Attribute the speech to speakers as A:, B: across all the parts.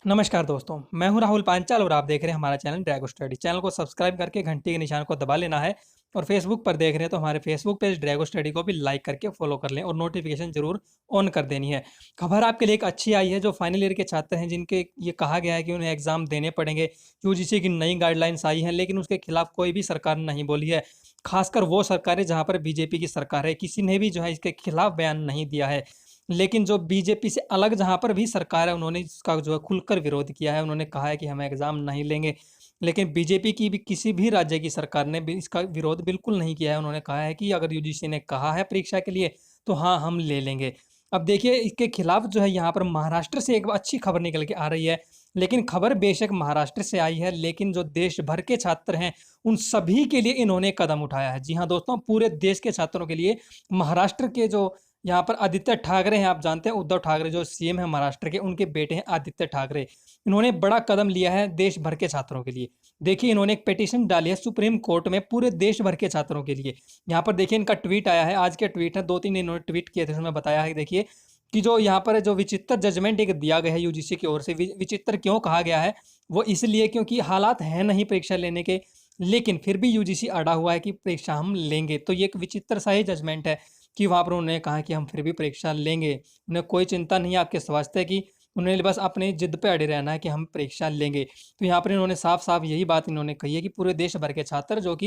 A: नमस्कार दोस्तों, मैं हूं राहुल पांचाल और आप देख रहे हैं हमारा चैनल ड्रैगो स्टडी। चैनल को सब्सक्राइब करके घंटी के निशान को दबा लेना है और फेसबुक पर देख रहे हैं तो हमारे फेसबुक पेज ड्रैगो स्टडी को भी लाइक करके फॉलो कर लें और नोटिफिकेशन जरूर ऑन कर देनी है। खबर आपके लिए एक अच्छी आई है जो फाइनल ईयर के छात्र हैं जिनके ये कहा गया है कि उन्हें एग्जाम देने पड़ेंगे। यूजीसी की नई गाइडलाइंस आई हैं लेकिन उसके खिलाफ कोई भी सरकार नहीं बोली है। खासकर वो सरकारें जहां पर बीजेपी की सरकार है, किसी ने भी जो है इसके खिलाफ बयान नहीं दिया है। लेकिन जो बीजेपी से अलग जहाँ पर भी सरकार है उन्होंने इसका जो है खुलकर विरोध किया है। उन्होंने कहा है कि हम एग्ज़ाम नहीं लेंगे। लेकिन बीजेपी की भी किसी भी राज्य की सरकार ने भी इसका विरोध बिल्कुल नहीं किया है। उन्होंने कहा है कि अगर यूजीसी ने कहा है परीक्षा के लिए तो हाँ, हम ले लेंगे। अब देखिए इसके खिलाफ जो है यहाँ पर महाराष्ट्र से एक अच्छी खबर निकल के आ रही है। लेकिन खबर बेशक महाराष्ट्र से आई है लेकिन जो देश भर के छात्र हैं उन सभी के लिए इन्होंने कदम उठाया है। जी हाँ दोस्तों, पूरे देश के छात्रों के लिए महाराष्ट्र के जो यहाँ पर आदित्य ठाकरे हैं, आप जानते हैं उद्धव ठाकरे जो सीएम है महाराष्ट्र के, उनके बेटे हैं आदित्य ठाकरे। इन्होंने बड़ा कदम लिया है देश भर के छात्रों के लिए। देखिए इन्होंने एक पिटीशन डाली है सुप्रीम कोर्ट में पूरे देश भर के छात्रों के लिए। यहाँ पर देखिए इनका ट्वीट आया है, आज के ट्वीट है, 2-3 इन्होंने ट्वीट किए थे, उसमें बताया है देखिए कि जो यहाँ पर जो विचित्र जजमेंट एक दिया गया है यूजीसी की ओर से। विचित्र क्यों कहा गया है? वो इसलिए क्योंकि हालात हैं नहीं परीक्षा लेने के, लेकिन फिर भी यूजीसी अड़ा हुआ है कि परीक्षा हम लेंगे। तो ये एक विचित्र सा ही जजमेंट है कि वहाँ पर उन्होंने कहा कि हम फिर भी परीक्षा लेंगे। उन्हें कोई चिंता नहीं है आपके स्वास्थ्य की, उन्हें बस अपनी जिद पे अड़े रहना है कि हम परीक्षा लेंगे। तो यहाँ पर इन्होंने साफ-साफ यही बात इन्होंने कही है कि पूरे देश भर के छात्र जो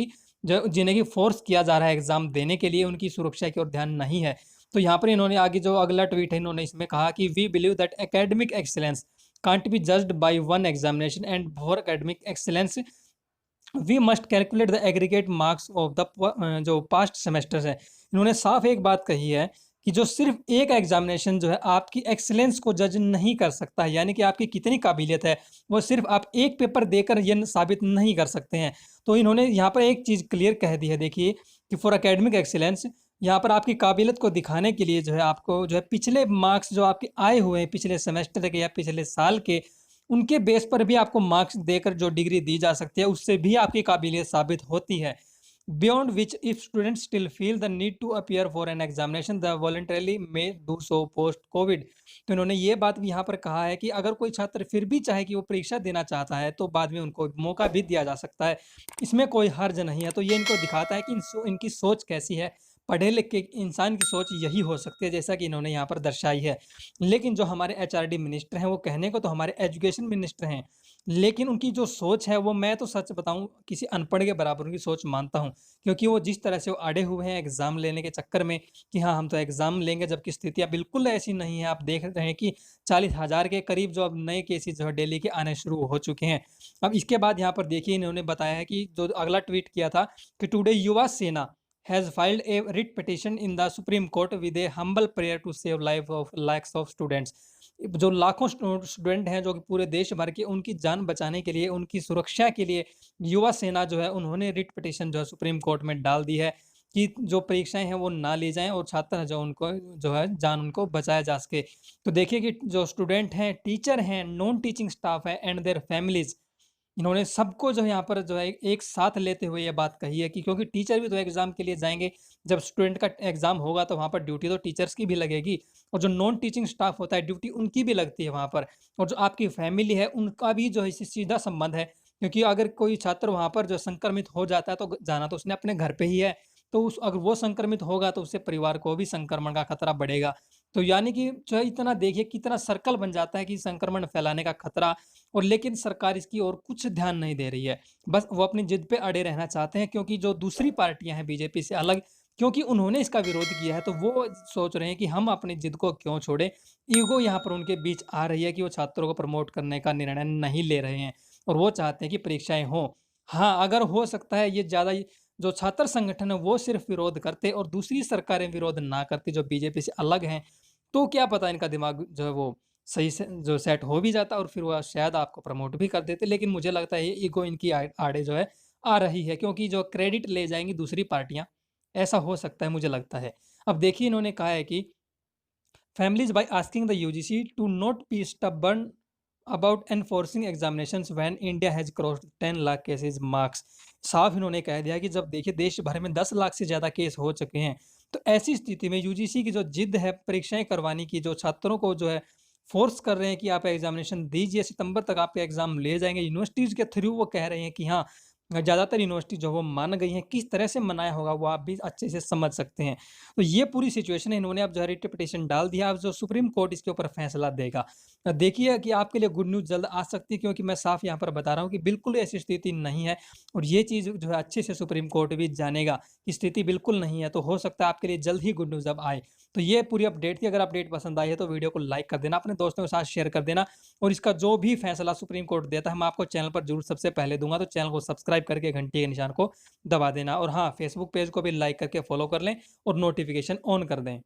A: जिन्हें कि फोर्स किया जा रहा है एग्ज़ाम देने के लिए, उनकी सुरक्षा की ओर ध्यान नहीं है। तो यहाँ पर इन्होंने आगे जो अगला ट्वीट है इन्होंने इसमें कहा कि we believe that academic excellence can't be judged by one examination and for academic excellence we must calculate the aggregate marks of the जो पास्ट सेमेस्टर्स है। इन्होंने साफ एक बात कही है कि जो सिर्फ एक एग्जामिनेशन जो है आपकी एक्सीलेंस को जज नहीं कर सकता है, यानी कि आपकी कितनी काबिलियत है वो सिर्फ आप एक पेपर देकर ये साबित नहीं कर सकते हैं। तो इन्होंने यहाँ पर एक चीज़ क्लियर कह दी है देखिए कि फॉर एकेडमिक एक्सीलेंस यहाँ पर आपकी काबिलियत को दिखाने के लिए जो है आपको जो है पिछले मार्क्स जो आपके आए हुए हैं पिछले सेमेस्टर के या पिछले साल के, उनके बेस पर भी आपको मार्क्स देकर जो डिग्री दी जा सकती है उससे भी आपकी काबिलियत साबित होती है। Beyond which if students still feel the need to appear for an examination they voluntarily may do so post covid. तो इन्होंने ये बात भी यहाँ पर कहा है कि अगर कोई छात्र फिर भी चाहे कि वो परीक्षा देना चाहता है तो बाद में उनको मौका भी दिया जा सकता है, इसमें कोई हर्ज नहीं है। तो ये इनको दिखाता है कि इनकी सोच कैसी है। पढ़े लिखे इंसान की सोच यही हो सकती है जैसा कि इन्होंने यहाँ पर दर्शाई है। लेकिन जो हमारे एचआरडी मिनिस्टर हैं वो कहने को तो हमारे एजुकेशन मिनिस्टर हैं, लेकिन उनकी जो सोच है वो मैं तो सच बताऊं किसी अनपढ़ के बराबर उनकी सोच मानता हूं। क्योंकि वो जिस तरह से वो अड़े हुए हैं एग्जाम लेने के चक्कर में कि हाँ हम तो एग्जाम लेंगे, जबकि स्थितियां बिल्कुल ऐसी नहीं है। आप देख रहे हैं कि 40,000 के करीब जो अब नए केसेस जो है दिल्ली के आने शुरू हो चुके हैं। अब इसके बाद यहाँ पर देखिए इन्होंने बताया है कि जो अगला ट्वीट किया था कि टुडे युवा सेना has filed a writ petition in the Supreme Court with a humble prayer to save life of lakhs of students। जो लाखों स्टूडेंट हैं जो कि पूरे देश भर के, उनकी जान बचाने के लिए, उनकी सुरक्षा के लिए युवा सेना जो है उन्होंने रिट पिटीशन जो है सुप्रीम कोर्ट में डाल दी है कि जो परीक्षाएं हैं वो ना ली जाएं और छात्र जो उनको जो है जान उनको बचाया जा सके। तो देखिए कि जो स्टूडेंट हैं, टीचर हैं, नॉन टीचिंग स्टाफ है एंड देयर फैमिलीज, इन्होंने सबको जो है यहाँ पर जो है एक साथ लेते हुए ये बात कही है कि क्योंकि टीचर भी तो एग्जाम के लिए जाएंगे। जब स्टूडेंट का एग्जाम होगा तो वहाँ पर ड्यूटी तो टीचर्स की भी लगेगी और जो नॉन टीचिंग स्टाफ होता है ड्यूटी उनकी भी लगती है वहाँ पर। और जो आपकी फैमिली है उनका भी जो है इससे सीधा संबंध है, क्योंकि अगर कोई छात्र वहाँ पर जो संक्रमित हो जाता है तो जाना तो उसने अपने घर पे ही है। तो उस अगर वो संक्रमित होगा तो उससे परिवार को भी संक्रमण का खतरा बढ़ेगा। तो यानी कि जो है इतना देखिए कितना सर्कल बन जाता है कि संक्रमण फैलाने का खतरा, और लेकिन सरकार इसकी ओर कुछ ध्यान नहीं दे रही है। बस वो अपनी जिद पे अड़े रहना चाहते हैं, क्योंकि जो दूसरी पार्टियां हैं बीजेपी से अलग, क्योंकि उन्होंने इसका विरोध किया है तो वो सोच रहे हैं कि हम अपनी जिद को क्यों छोड़े। ईगो यहाँ पर उनके बीच आ रही है कि वो छात्रों को प्रमोट करने का निर्णय नहीं ले रहे हैं और वो चाहते हैं कि परीक्षाएं हों। हाँ, अगर हो सकता है ये ज़्यादा जो छात्र संगठन है वो सिर्फ विरोध करते और दूसरी सरकारें विरोध ना करती जो बीजेपी से अलग हैं, तो क्या पता इनका दिमाग जो है वो सही से जो सेट हो भी जाता और फिर वो शायद आपको प्रमोट भी कर देते। लेकिन मुझे लगता है ये ईगो इनकी आड़े जो है आ रही है, क्योंकि जो क्रेडिट ले जाएंगी दूसरी पार्टियां, ऐसा हो सकता है मुझे लगता है। अब देखिए इन्होंने कहा है कि families by asking the UGC to not be stubborn about enforcing examinations when India has crossed 10 lakh cases marks। साफ इन्होंने कह दिया कि जब देखिए देश भर में 10 लाख से ज़्यादा केस हो चुके हैं, तो ऐसी स्थिति में यूजीसी की जो जिद है परीक्षाएं करवाने की, जो छात्रों को जो है फ़ोर्स कर रहे हैं कि आप एग्ज़ामिनेशन दीजिए, सितंबर तक आपके एग्ज़ाम लिए जाएँगे। यूनिवर्सिटीज़ के थ्रू वो कह रहे हैं कि हाँ, ज़्यादातर यूनिवर्सिटी जो वो मान गई हैं, किस तरह से मनाया होगा वो आप भी अच्छे से समझ सकते हैं। तो ये पूरी सिचुएशन है, इन्होंने अब जो है रिट पिटीशन डाल दिया, अब जो सुप्रीम कोर्ट इसके ऊपर फैसला देगा। देखिए कि आपके लिए गुड न्यूज़ जल्द आ सकती है, क्योंकि मैं साफ यहाँ पर बता रहा हूँ कि बिल्कुल ऐसी स्थिति नहीं है और ये चीज़ जो है अच्छे से सुप्रीम कोर्ट भी जानेगा कि स्थिति बिल्कुल नहीं है, तो हो सकता है आपके लिए जल्द ही गुड न्यूज़ अब आए। तो ये पूरी अपडेट थी, अगर अपडेट पसंद आई है तो वीडियो को लाइक कर देना, अपने दोस्तों के साथ शेयर कर देना और इसका जो भी फैसला सुप्रीम कोर्ट देता है, मैं आपको चैनल पर ज़रूर सबसे पहले दूँगा, तो चैनल को सब्सक्राइब करके घंटी के निशान को दबा देना और हाँ, फेसबुक पेज को भी लाइक करके फॉलो कर लें और नोटिफ़िकेशन ऑन कर दें।